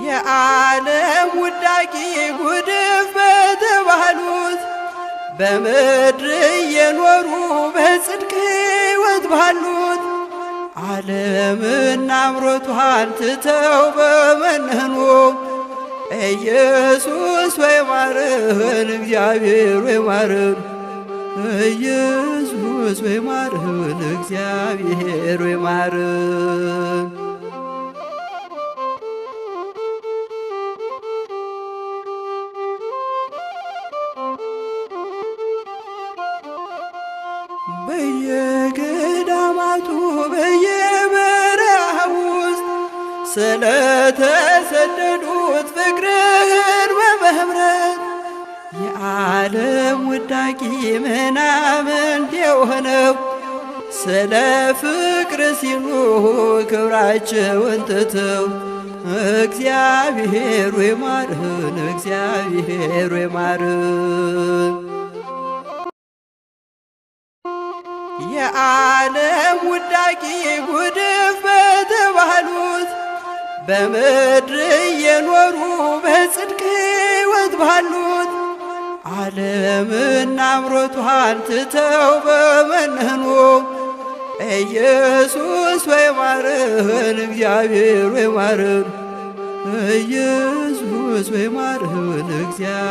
የዓለም ውዳቂ ጉድፍ በተባሉት በምድር እየኖሩ በጽድቅ ሕይወት ባሉት ዓለምና አምሮቷን ትተው በመነኑ ኢየሱስ ወይ ማረን፣ እግዚአብሔር ወይ ማረን፣ ኢየሱስ ወይ ማረን፣ እግዚአብሔር ወይ ማረን። በየገዳማቱ በየበረሃ ውስጥ ስለተሰደዱት ፍቅርህን በመምረት የዓለም ውዳቂ ምናምንት የሆነው ስለ ፍቅር ሲሉ ክብራቸውን ትተው እግዚአብሔር ወይ ማረን፣ እግዚአብሔር ወይ ማረን። የዓለም ውዳቂ ጉድፍ በተባሉት በምድር እየኖሩ በጽድቅ ሕይወት ባሉት ዓለምና አምሮቷን ትተው በመነኑ ኢየሱስ ወይ ማረን፣ እግዚአብሔር ወይ ማረን፣ ኢየሱስ ወይ ማረን፣ እግዚአብሔር